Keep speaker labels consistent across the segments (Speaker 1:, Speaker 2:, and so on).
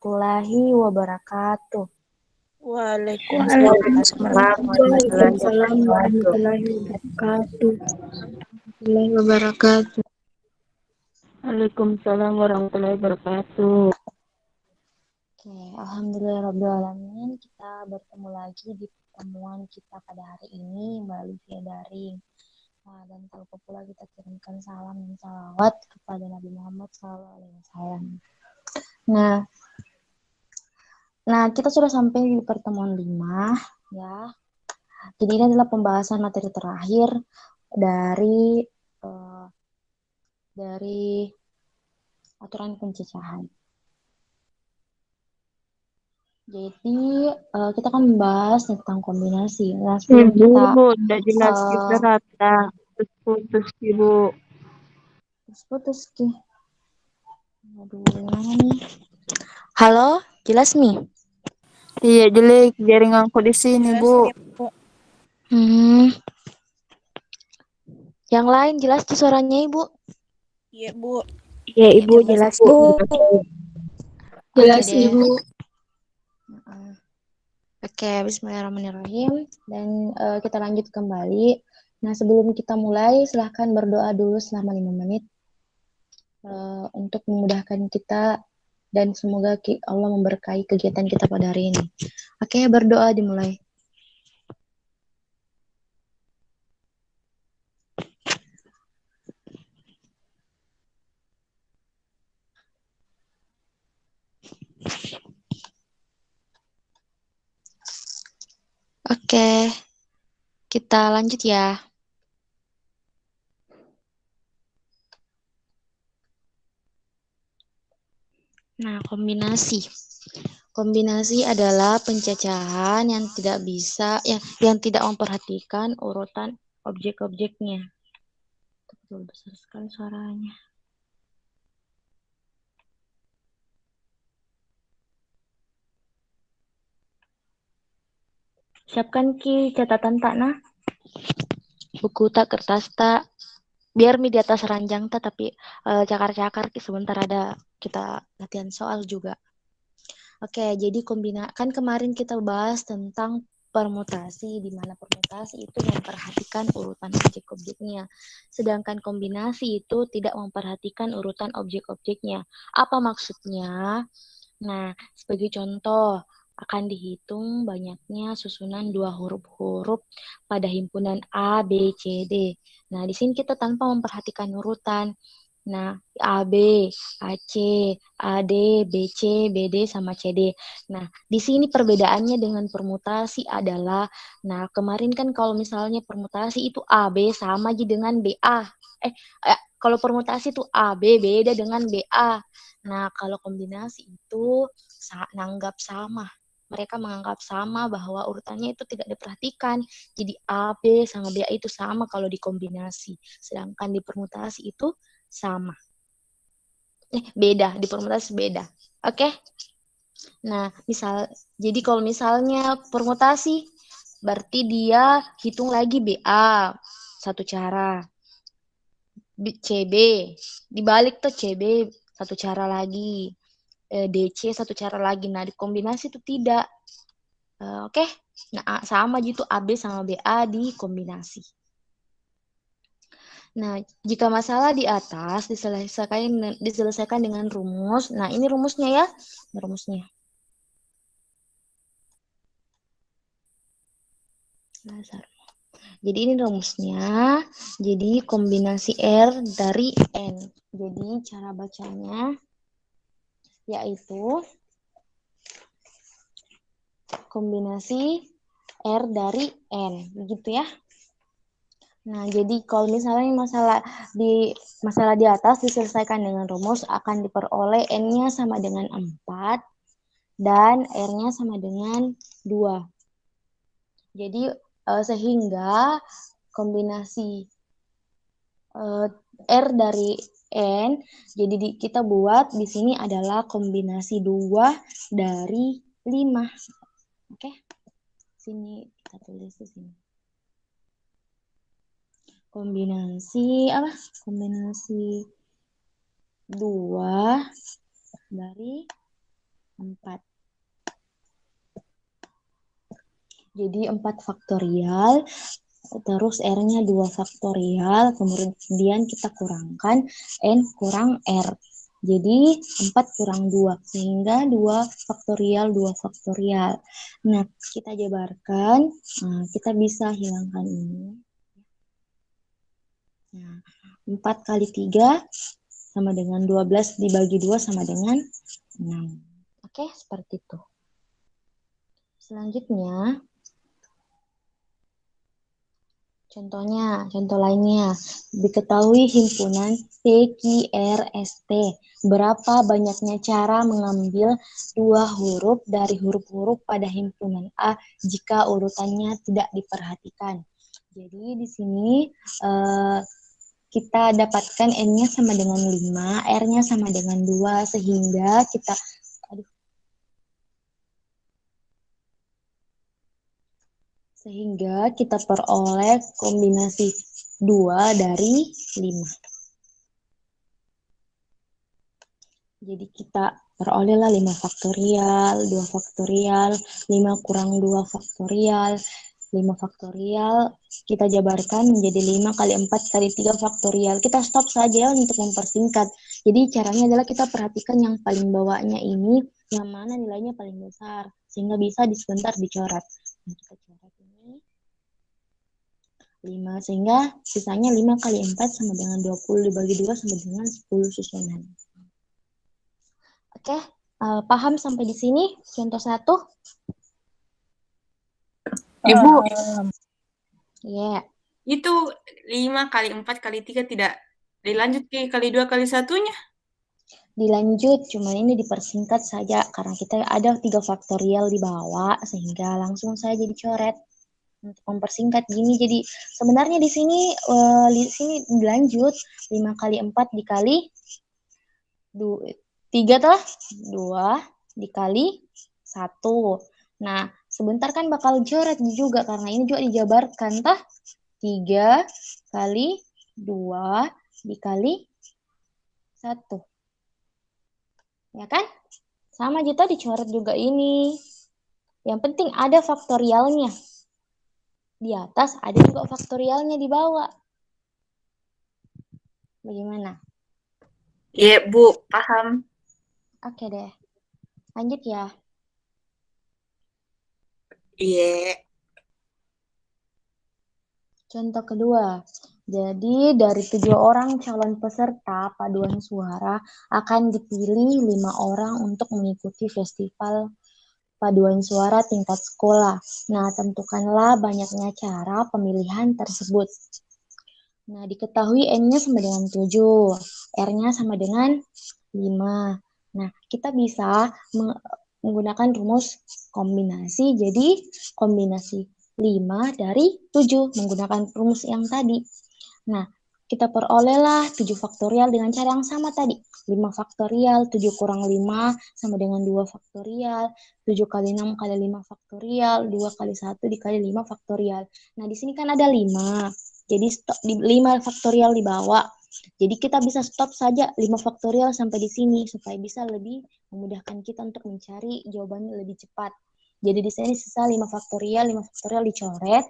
Speaker 1: warahmatullahi wabarakatuh.
Speaker 2: Waalaikumsalam
Speaker 3: warahmatullahi wabarakatuh.
Speaker 2: Waalaikumsalam warahmatullahi wabarakatuh.
Speaker 1: Oke, alhamdulillahirrahmanirrahim. Kita bertemu lagi di pertemuan kita pada hari ini melalui via daring. Nah, dan tak lupa pula kita kirimkan salam dan salawat kepada Nabi Muhammad SAW. Nah, kita sudah sampai di pertemuan 5 ya. Jadi ini adalah pembahasan materi terakhir dari aturan pencecahan. Jadi kita akan membahas tentang kombinasi. Nah, sebelum kita
Speaker 2: udah jelas kita rata. Putus Ibu.
Speaker 1: putus Ki. Aduh, gimana nih? Halo, jelas Mi?
Speaker 2: Iya, jelek jaringanku di sini, Bu.
Speaker 1: Yang lain jelas tuh suaranya Ibu?
Speaker 3: Iya, Bu.
Speaker 2: Iya, Ibu, jelas, Bu.
Speaker 3: Jelas,
Speaker 1: Oke deh.
Speaker 3: Ibu.
Speaker 1: Oke, bismillahirrahmanirrahim. Dan kita lanjut kembali. Nah, sebelum kita mulai, silahkan berdoa dulu selama 5 menit untuk memudahkan kita dan semoga Allah memberkahi kegiatan kita pada hari ini. Oke, berdoa dimulai. Oke, kita lanjut ya. Nah, kombinasi. Kombinasi adalah pencacahan yang tidak bisa, yang tidak memperhatikan urutan objek-objeknya. Betul besar sekali suaranya. Siapkan Ki catatan tak nah. Buku tak, kertas tak. Biar di atas ranjang tak, tapi cakar-cakar sebentar ada kita latihan soal juga. Oke, jadi kan kemarin kita bahas tentang permutasi, di mana permutasi itu memperhatikan urutan objek-objeknya. Sedangkan kombinasi itu tidak memperhatikan urutan objek-objeknya. Apa maksudnya? Nah, sebagai contoh, akan dihitung banyaknya susunan 2 huruf-huruf pada himpunan A, B, C, D. Nah, di sini kita tanpa memperhatikan urutan. Nah, A, B, A, C, A, D, B, C, B, D, sama C, D. Nah, di sini perbedaannya dengan permutasi adalah, nah, kemarin kan kalau misalnya permutasi itu A, B sama aja dengan B, A. Kalau permutasi itu A, B beda dengan B, A. Nah, kalau kombinasi itu nanggap sama. Mereka menganggap sama bahwa urutannya itu tidak diperhatikan. Jadi A, B sama B itu sama kalau dikombinasi. Sedangkan di permutasi itu sama. Beda, di permutasi beda. Oke? Nah, jadi kalau misalnya permutasi, berarti dia hitung lagi BA, satu cara. CB, dibalik tuh CB, satu cara lagi. DC, satu cara lagi. Nah, dikombinasi itu tidak. Oke? Nah, sama gitu AB sama BA dikombinasi. Nah, jika masalah di atas diselesaikan dengan rumus. Nah, ini rumusnya ya. Ini rumusnya. Jadi ini rumusnya. Jadi kombinasi R dari N. Jadi cara bacanya yaitu kombinasi R dari N. Begitu ya. Nah, jadi kalau misalnya masalah di atas diselesaikan dengan rumus, akan diperoleh N-nya sama dengan 4 dan R-nya sama dengan 2. Jadi sehingga kombinasi R dari N, jadi kita buat di sini adalah kombinasi 2 dari 5. Oke? Sini kita tulis di sini. Kombinasi 2 dari 4. Jadi 4 faktorial, terus R-nya 2 faktorial, kemudian kita kurangkan N kurang R. Jadi 4 kurang 2, sehingga 2 faktorial, 2 faktorial. Nah, kita jabarkan, kita bisa hilangkan ini. Nah, 4 kali 3 sama dengan 12 dibagi 2 sama dengan 6. Oke, seperti itu. Selanjutnya, contoh lainnya, diketahui himpunan PQRST. Berapa banyaknya cara mengambil 2 huruf dari huruf-huruf pada himpunan A jika urutannya tidak diperhatikan. Jadi di sini kita dapatkan N-nya sama dengan 5, R-nya sama dengan 2, sehingga kita peroleh kombinasi 2 dari 5. Jadi kita perolehlah 5 faktorial, 2 faktorial, 5 kurang 2 faktorial, 5 faktorial, kita jabarkan menjadi 5 kali 4 kali 3 faktorial. Kita stop saja untuk mempersingkat. Jadi caranya adalah kita perhatikan yang paling bawahnya ini, yang mana nilainya paling besar, sehingga bisa sebentar dicoret. Nah, kita coret ini 5, sehingga sisanya 5 kali 4 sama dengan 20 dibagi 2 sama dengan 10 susunan. Oke, paham sampai di sini? Contoh 1.
Speaker 2: Ibu,
Speaker 1: Ya.
Speaker 4: Itu 5 kali 4 kali 3 tidak dilanjut ke kali 2 kali 1-nya?
Speaker 1: Dilanjut, cuman ini dipersingkat saja karena kita ada 3 faktorial di bawah, sehingga langsung saja dicoret untuk mempersingkat gini. Jadi sebenarnya di sini dilanjut 5 kali 4 dikali 3 toh, 2 dikali 1. Nah, sebentar kan bakal coret juga karena ini juga dijabarkan toh. 3 kali 2 dikali 1. Ya kan? Sama gitu dicoret juga ini. Yang penting ada faktorialnya. Di atas ada juga faktorialnya di bawah. Bagaimana?
Speaker 4: Iya, Bu, paham.
Speaker 1: Oke deh. Lanjut ya.
Speaker 4: Iya.
Speaker 1: Contoh kedua. Jadi dari 7 orang calon peserta paduan suara akan dipilih 5 orang untuk mengikuti festival paduan suara tingkat sekolah. Nah, tentukanlah banyaknya cara pemilihan tersebut. Nah, diketahui N-nya sama dengan 7, R-nya sama dengan 5. Nah, kita bisa menggunakan rumus kombinasi, jadi kombinasi 5 dari 7 menggunakan rumus yang tadi. Nah, kita perolehlah 7 faktorial dengan cara yang sama tadi. 5 faktorial, 7 kurang 5 sama dengan 2 faktorial, 7 kali 6 kali 5 faktorial, 2 kali 1 dikali 5 faktorial. Nah, di sini kan ada 5. Jadi stop di 5 faktorial di bawah. Jadi kita bisa stop saja 5 faktorial sampai di sini supaya bisa lebih memudahkan kita untuk mencari jawabannya lebih cepat. Jadi di sini sisa 5 faktorial dicoret.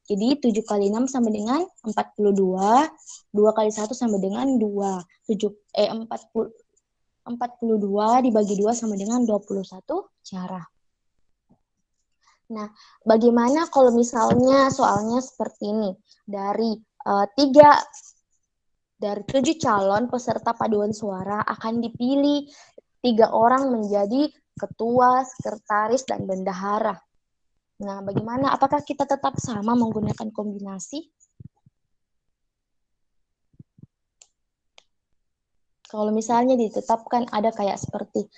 Speaker 1: Jadi 7 kali 6 sama dengan 42, 2 kali 1 sama dengan 2. 42 dibagi 2 sama dengan 21 cara. Nah, bagaimana kalau misalnya soalnya seperti ini? Dari 7 calon peserta paduan suara akan dipilih 3 orang menjadi ketua, sekretaris, dan bendahara. Nah, bagaimana? Apakah kita tetap sama menggunakan kombinasi? Kalau misalnya ditetapkan ada kayak seperti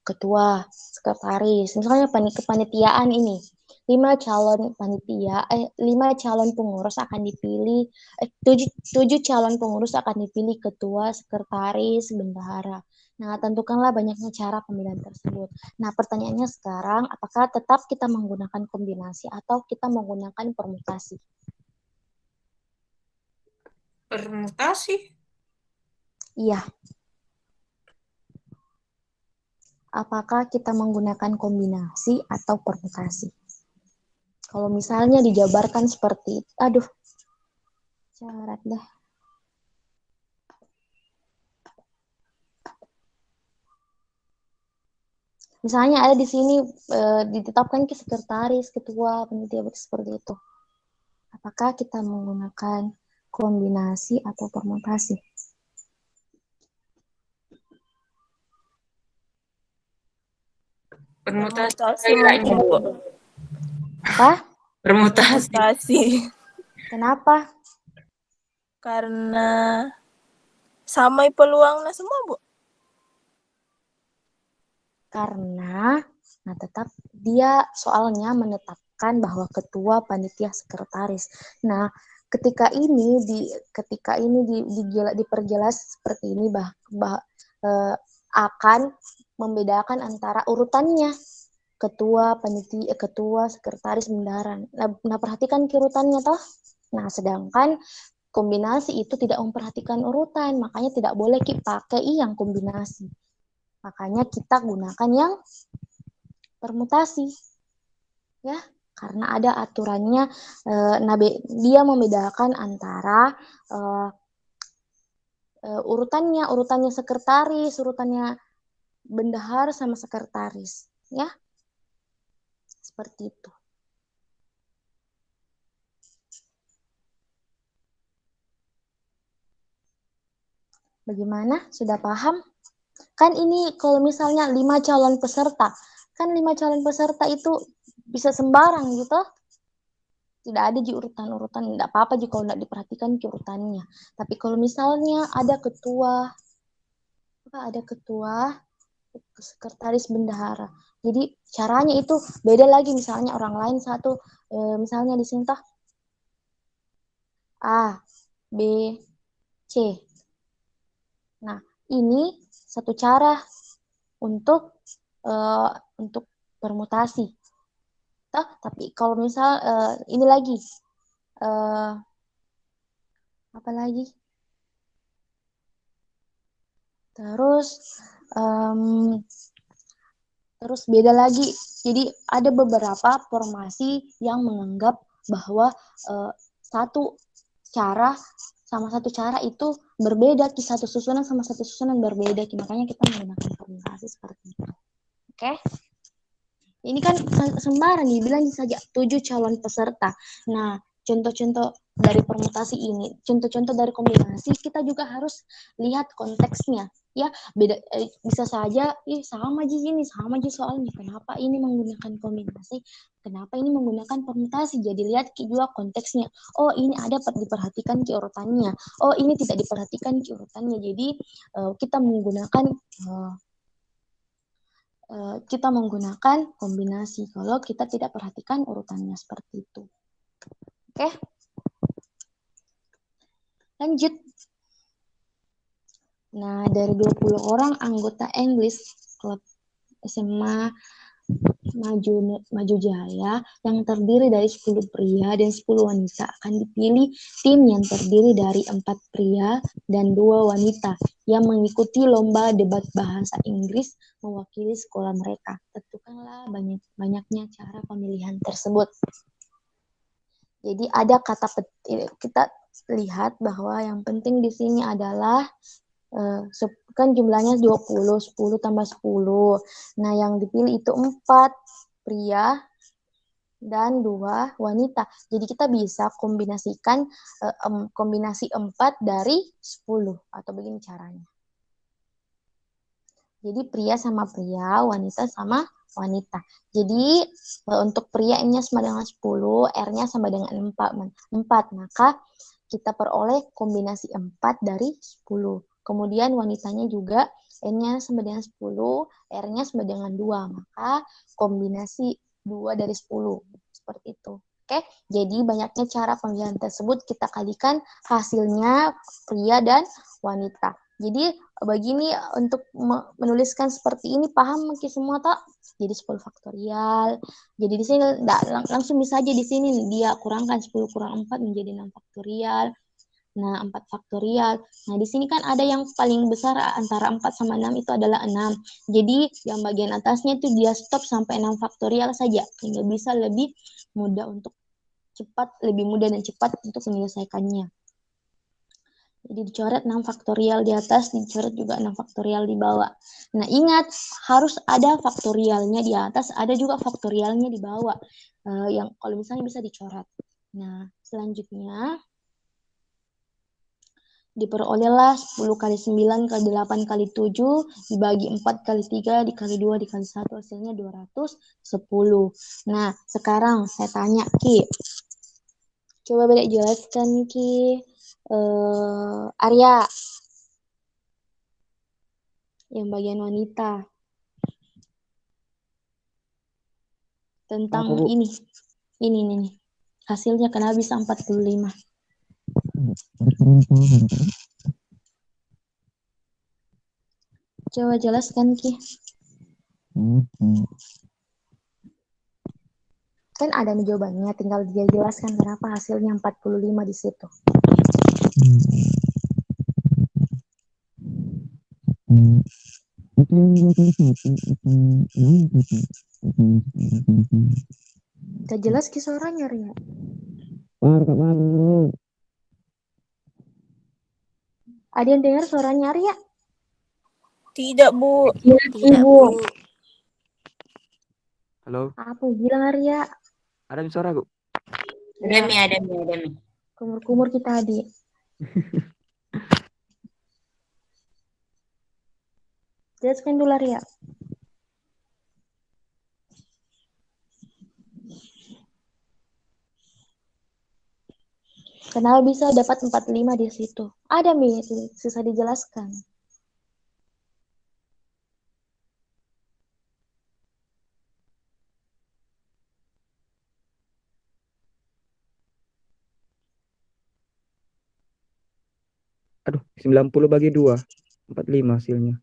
Speaker 1: ketua, sekretaris, misalnya kepanitiaan ini, 5 calon panitia, 5 calon pengurus akan dipilih, 7 calon pengurus akan dipilih ketua, sekretaris, bendahara. Nah, tentukanlah banyaknya cara pemilihan tersebut. Nah, pertanyaannya sekarang, apakah tetap kita menggunakan kombinasi atau kita menggunakan permutasi?
Speaker 4: Permutasi.
Speaker 1: Iya. apakah kita menggunakan kombinasi atau permutasi? Kalau misalnya dijabarkan seperti, aduh, syarat dah. Misalnya ada di sini ditetapkan ke sekretaris, ketua, panitia seperti itu. Apakah kita menggunakan kombinasi atau permutasi?
Speaker 4: Permutasi
Speaker 3: Permutasi
Speaker 4: kayaknya,
Speaker 3: mungkin,
Speaker 4: Bu.
Speaker 3: Bu.
Speaker 1: Apa?
Speaker 4: Permutasi.
Speaker 3: Permutasi.
Speaker 1: Kenapa?
Speaker 3: Karena sama peluangnya semua, Bu.
Speaker 1: Karena, nah tetap dia soalnya menetapkan bahwa ketua, panitia, sekretaris. Nah, ketika ini diperjelas seperti ini akan membedakan antara urutannya ketua, panitia, ketua, sekretaris, bendahara. Nah, perhatikan urutannya toh. Nah, sedangkan kombinasi itu tidak memperhatikan urutan, makanya tidak boleh pakai yang kombinasi. Makanya kita gunakan yang permutasi, ya, karena ada aturannya. Dia membedakan antara urutannya sekretaris, urutannya bendahara sama sekretaris, ya, seperti itu. Bagaimana? Sudah paham? Kan ini kalau misalnya 5 calon peserta, kan 5 calon peserta itu bisa sembarang gitu. Tidak ada di urutan-urutan, tidak apa-apa jika tidak diperhatikan ke urutannya. Tapi kalau misalnya ada ketua, sekretaris, bendahara. Jadi caranya itu beda lagi. Misalnya orang lain satu, misalnya di sini toh A, B, C. Nah, ini satu cara untuk permutasi. Tapi kalau misal ini lagi apa lagi? Terus beda lagi. Jadi ada beberapa formasi yang menganggap bahwa satu cara sama satu cara itu berbeda, satu susunan sama satu susunan berbeda. Makanya kita menggunakan permutasi seperti itu. Oke? Ini kan sembarang dibilang saja 7 calon peserta. Nah, contoh-contoh dari permutasi ini, contoh-contoh dari kombinasi, kita juga harus lihat konteksnya. Ya, beda, bisa saja sama aja ini, sama aja soalnya. Kenapa ini menggunakan kombinasi? Kenapa ini menggunakan permutasi? Jadi lihat juga konteksnya. Oh, ini ada diperhatikan ke urutannya. Oh, ini tidak diperhatikan ke urutannya. Jadi kita menggunakan kombinasi kalau kita tidak perhatikan urutannya seperti itu. Oke? Lanjut. Nah, dari 20 orang anggota English Club SMA Maju Jaya yang terdiri dari 10 pria dan 10 wanita akan dipilih tim yang terdiri dari 4 pria dan 2 wanita yang mengikuti lomba debat bahasa Inggris mewakili sekolah mereka. Tentukanlah banyaknya cara pemilihan tersebut. Jadi ada kata kita lihat bahwa yang penting di sini adalah kan jumlahnya 20, 10 tambah 10. Nah, yang dipilih itu 4 pria dan 2 wanita. Jadi kita bisa kombinasikan kombinasi 4 dari 10 atau begini caranya. Jadi pria sama pria, wanita sama wanita. Jadi untuk pria N-nya sama dengan 10, R-nya sama dengan 4. Maka kita peroleh kombinasi 4 dari 10. Kemudian wanitanya juga N-nya sama dengan 10, R-nya sama dengan 2. Maka kombinasi 2 dari 10. Seperti itu. Oke, jadi banyaknya cara pemilihan tersebut kita kalikan hasilnya pria dan wanita. Jadi begini untuk menuliskan seperti ini paham mungkin semua tak? Jadi 10 faktorial. Jadi di sini langsung bisa aja di sini dia kurangkan 10 kurang 4 menjadi 6 faktorial. Nah, 4 faktorial. Nah, di sini kan ada yang paling besar antara 4 sama 6 itu adalah 6. Jadi, yang bagian atasnya itu dia stop sampai 6 faktorial saja. Sehingga bisa lebih mudah untuk lebih mudah dan cepat untuk menyelesaikannya. Jadi dicoret 6 faktorial di atas, dicoret juga 6 faktorial di bawah. Nah, ingat, harus ada faktorialnya di atas, ada juga faktorialnya di bawah. Yang kalau misalnya bisa dicoret. Nah, selanjutnya diperolehlah 10 kali 9 kali 8 kali 7 dibagi 4 kali 3 dikali 2 dikali 1 hasilnya 210. Nah, sekarang saya tanya Ki. Coba Bedek jelaskan Ki. Arya yang bagian wanita tentang
Speaker 5: Apa, Bu?
Speaker 1: ini nih. Hasilnya kenapa bisa 45? Coba jelaskan Ki. Kan ada nih jawabannya, tinggal dia jelaskan kenapa hasilnya 45 di situ. Gak jelas Ki suaranya Ria. Ada yang dengar suaranya Ria?
Speaker 3: Tidak, Bu.
Speaker 1: Iya,
Speaker 3: Tidak,
Speaker 1: Ibu.
Speaker 3: Bu.
Speaker 5: Halo,
Speaker 1: Apa bilang Arya?
Speaker 5: ada suara, Bu?
Speaker 4: Ada mi.
Speaker 1: Kumur-kumur kita adik. Jelaskan dulu Arya. Kenapa bisa dapat 45 di situ? Ada Mi, susah dijelaskan.
Speaker 5: Aduh, 90 bagi 2. 45 hasilnya.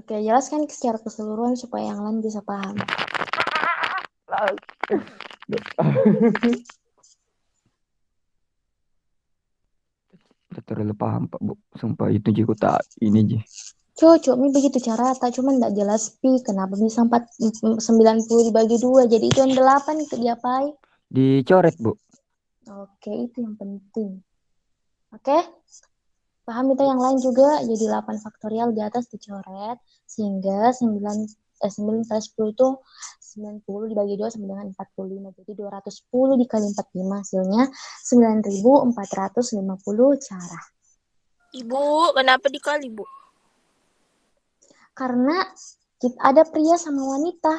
Speaker 1: Oke, jelaskan secara keseluruhan supaya yang lain bisa paham.
Speaker 5: Udah terlalu paham, Pak, Bu. Sumpah itu juga tak ini, Ji.
Speaker 1: Cocok, Mi begitu cara, tak cuma tidak jelas Pi. Kenapa bisa 90 dibagi 2? Jadi itu yang 8 ke diapain?
Speaker 5: Dicoret, Bu.
Speaker 1: Oke, itu yang penting. Oke? Paham itu yang lain juga, jadi 8 faktorial di atas dicoret, sehingga 9 kali 10 itu 90 dibagi 2 sama dengan 45. Jadi 210 dikali 45 hasilnya 9.450 cara.
Speaker 3: Ibu, kenapa dikali, Bu?
Speaker 1: Karena ada pria sama wanita.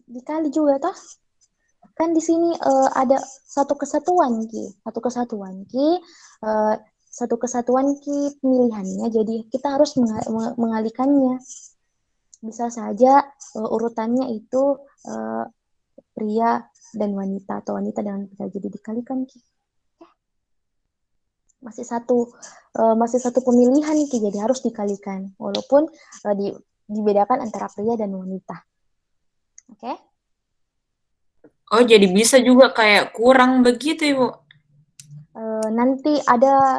Speaker 1: Dikali juga toh. Kan di sini ada satu kesatuan Ki. Satu kesatuan Ki pemilihannya. Jadi kita harus mengalihkannya. Bisa saja urutannya itu pria dan wanita atau wanita dengan pria. Jadi dikalikan Ki. Masih satu pemilihan Ki. Jadi harus dikalikan. Walaupun dibedakan antara pria dan wanita. Oke?
Speaker 4: Oh, jadi bisa juga kayak kurang begitu, Ibu.
Speaker 1: Nanti ada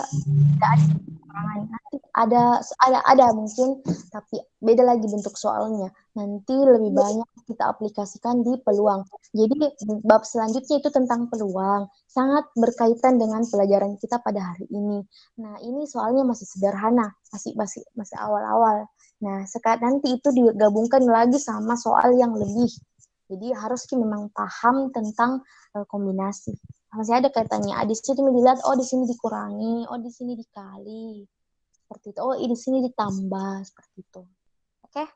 Speaker 1: mungkin, tapi beda lagi bentuk soalnya. Nanti lebih banyak kita aplikasikan di peluang. Jadi bab selanjutnya itu tentang peluang, sangat berkaitan dengan pelajaran kita pada hari ini. Nah, ini soalnya masih sederhana, masih awal-awal. Nah, nanti itu digabungkan lagi sama soal yang lebih. Jadi harus memang paham tentang kombinasi. Masih ada kaitannya. Di situ dilihat, oh di sini dikurangi, oh di sini dikali. Seperti itu. Oh, di sini ditambah seperti itu. Oke?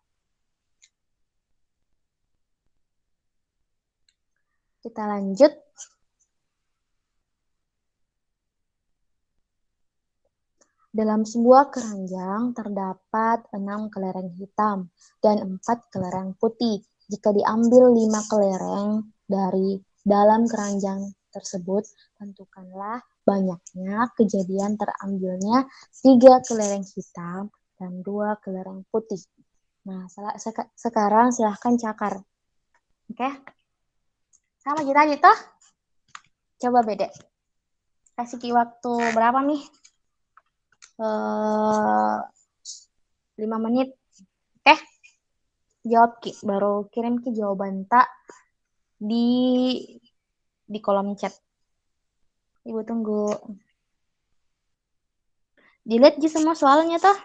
Speaker 1: Kita lanjut. Dalam sebuah keranjang terdapat 6 kelereng hitam dan 4 kelereng putih. Jika diambil 5 kelereng dari dalam keranjang tersebut, tentukanlah banyaknya kejadian terambilnya 3 kelereng hitam dan 2 kelereng putih. Nah, sekarang silahkan cakar. Oke? Sama kita gitu. Coba Bedek. Kasih Ki waktu berapa nih? 5 menit. Jawab Ki. Baru kirim Ki jawaban tak di kolom chat. Ibu tunggu. Dilihat Ji semua soalnya toh.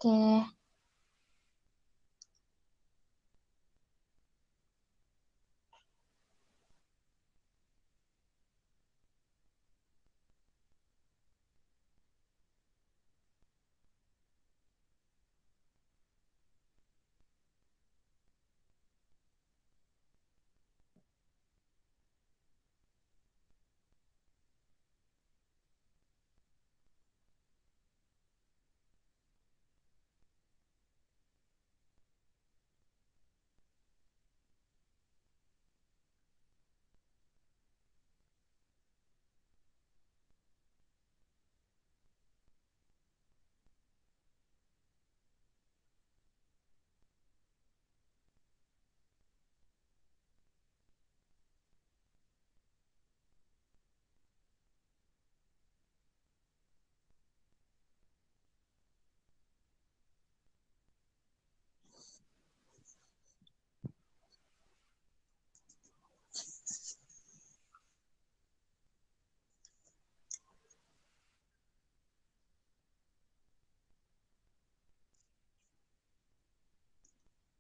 Speaker 1: Oke.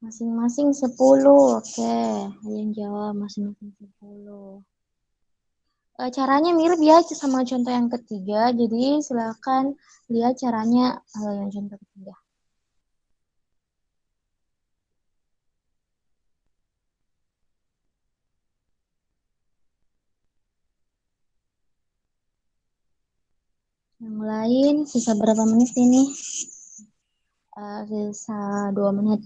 Speaker 1: Masing-masing 10. Oke. Ada yang jawab masing-masing 10. Caranya mirip ya sama contoh yang ketiga. Jadi silakan lihat caranya yang contoh ketiga. Yang lain sisa berapa menit ini? Sisa 2 menit.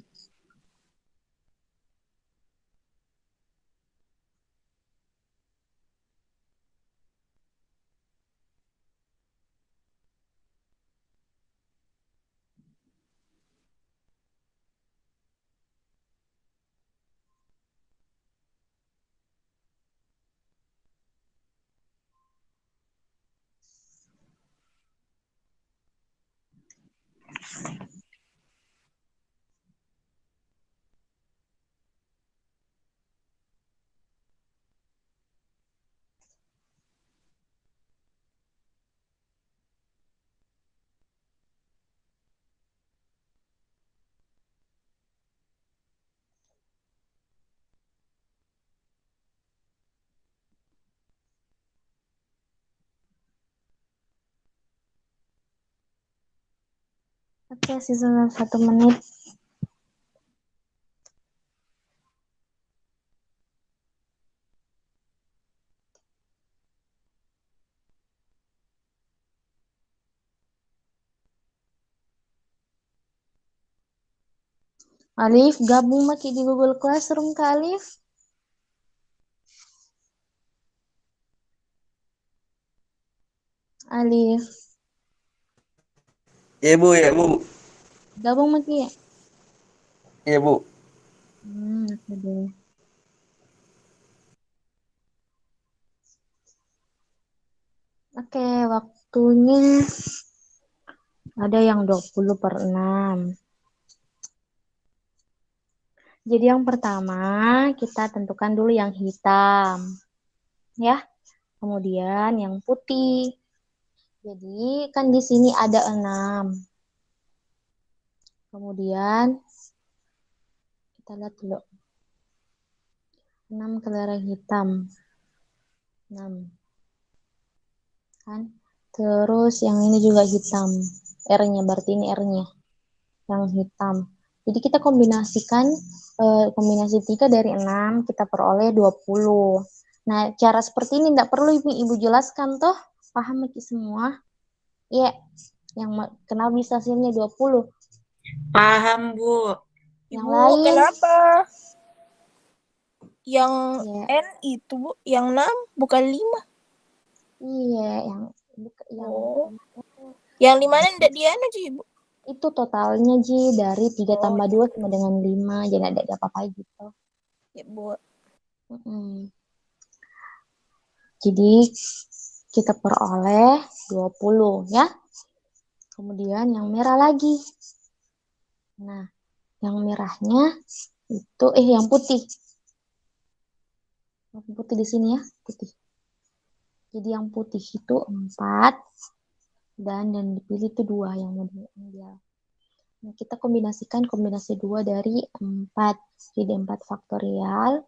Speaker 1: Oke, sisa 1 menit. Alif, gabung maki di Google Classroom ke Alif. Alif,
Speaker 6: Ya Bu.
Speaker 1: gabung maki ya?
Speaker 6: Iya Bu.
Speaker 1: Oke deh. Oke, waktunya ada yang 20/6. Jadi yang pertama kita tentukan dulu yang hitam. ya. Kemudian yang putih. Jadi kan di sini ada 6. Kemudian kita lihat dulu. 6 kelereng hitam. 6. Kan? Terus yang ini juga hitam. R-nya berarti ini R-nya. Yang hitam. Jadi kita kombinasikan kombinasi 3 dari 6 kita peroleh 20. Nah, cara seperti ini tidak perlu Ibu jelaskan toh. Paham semua? Iya. Kenapa bisa hasilnya 20?
Speaker 4: Paham, Bu.
Speaker 1: Yang
Speaker 3: Ibu,
Speaker 1: lain?
Speaker 3: kenapa? Yang
Speaker 1: Iya.
Speaker 3: N itu, Bu, yang 6 bukan 5.
Speaker 1: Iya, yang
Speaker 3: Oh. Yang 5 tidak diana aja, Ibu.
Speaker 1: itu totalnya Ji dari 3 tambah 2 sama dengan 5. Jadi ada apa-apa gitu.
Speaker 3: Ya, Bu.
Speaker 1: Jadi kita peroleh 20 ya. Kemudian yang merah lagi. Nah, yang merahnya itu yang putih. Yang putih di sini ya, putih. Jadi yang putih itu 4 dan yang dipilih itu 2 yang ideal. Nah, kita kombinasikan kombinasi 2 dari 4. Jadi 4 faktorial.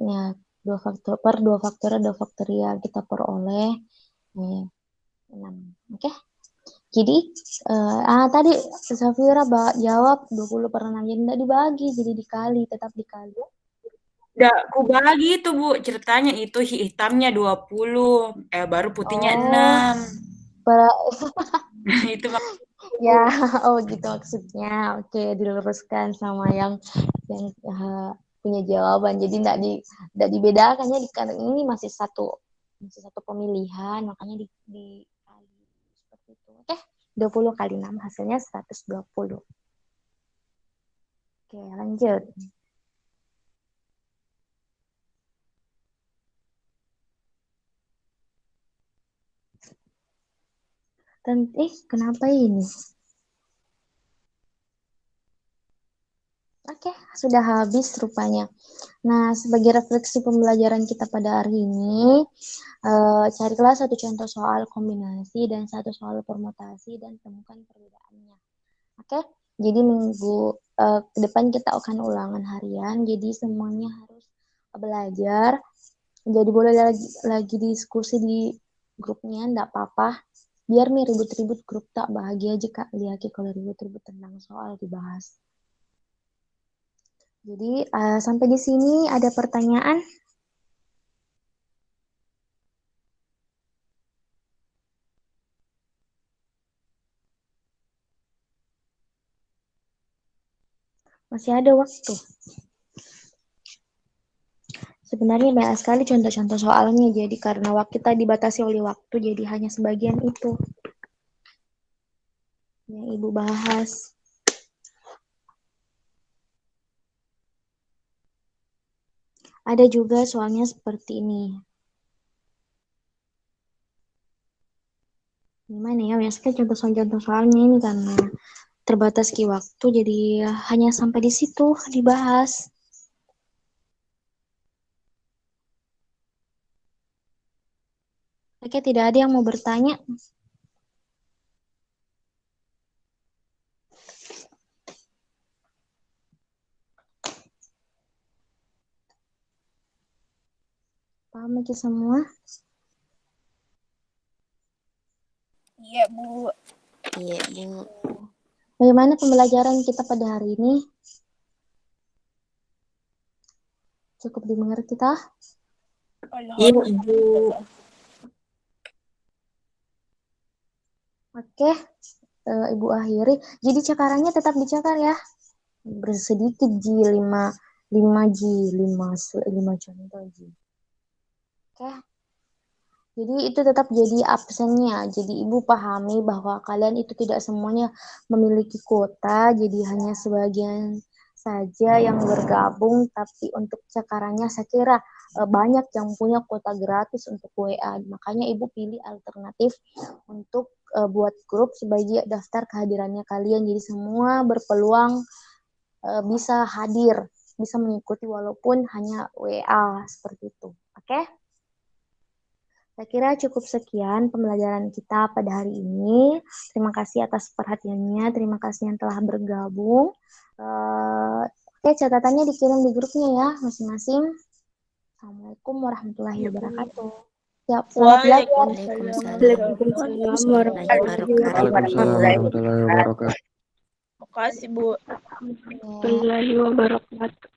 Speaker 1: Ya, 2 faktorial kita peroleh 6. Oke. Jadi tadi Safira jawab 20 per 6 jadi tidak dibagi, jadi dikali, tetap dikali.
Speaker 4: Udah aku bagi itu, Bu. Ceritanya itu hitamnya 20, baru putihnya 6. Itu
Speaker 1: ya, gitu maksudnya. Oke, diluruskan sama yang punya jawaban. Jadi tidak dibedakan ya, karena ini masih satu pemilihan, makanya dikali seperti itu. Oke, 20 kali 6 hasilnya 120. Oke, lanjut. Dan kenapa ini? Oke, sudah habis rupanya. Nah, sebagai refleksi pembelajaran kita pada hari ini, carilah satu contoh soal kombinasi dan satu soal permutasi dan temukan perbedaannya. Oke, jadi minggu ke depan kita akan ulangan harian, jadi semuanya harus belajar. Jadi boleh lagi diskusi di grupnya, enggak apa-apa. Biar nih ribut-ribut grup tak bahagia aja Kak lihat kalau ribut-ribut tentang soal dibahas. Jadi sampai di sini ada pertanyaan? Masih ada waktu. Sebenarnya banyak sekali contoh-contoh soalnya, jadi karena kita dibatasi oleh waktu, jadi hanya sebagian itu yang Ibu bahas. Ada juga soalnya seperti ini. Gimana ya, banyak sekali contoh-contoh soalnya ini karena terbatas waktu, jadi hanya sampai di situ dibahas. Oke, tidak ada yang mau bertanya? Paham aja semua?
Speaker 3: Iya, Bu.
Speaker 7: Iya, Bu.
Speaker 1: Bagaimana pembelajaran kita pada hari ini? Cukup dimengerti kah?
Speaker 4: Iya, Bu.
Speaker 1: Oke, Ibu akhiri. Jadi cakarannya tetap dicakar ya. Bersedikit Ji, 5 Ji, 5 contoh Ji. Oke. Jadi itu tetap jadi absennya. Jadi Ibu pahami bahwa kalian itu tidak semuanya memiliki kuota, jadi hanya sebagian saja yang bergabung, tapi untuk cakarannya saya kira banyak yang punya kuota gratis untuk WA. Makanya Ibu pilih alternatif untuk buat grup sebagai daftar kehadirannya kalian. Jadi semua berpeluang bisa hadir, bisa mengikuti walaupun hanya WA seperti itu. Oke? Saya kira cukup sekian pembelajaran kita pada hari ini. Terima kasih atas perhatiannya. Terima kasih yang telah bergabung. Oke, catatannya dikirim di grupnya ya masing-masing. Assalamualaikum warahmatullahi wabarakatuh. Siap, selamat belajar.
Speaker 7: Waalaikumsalam
Speaker 2: Waalaikumsalam
Speaker 7: warahmatullahi wabarakatuh.
Speaker 5: Waalaikumsalam warahmatullahi wabarakatuh.
Speaker 3: Makasih, Bu.
Speaker 2: warahmatullahi wabarakatuh.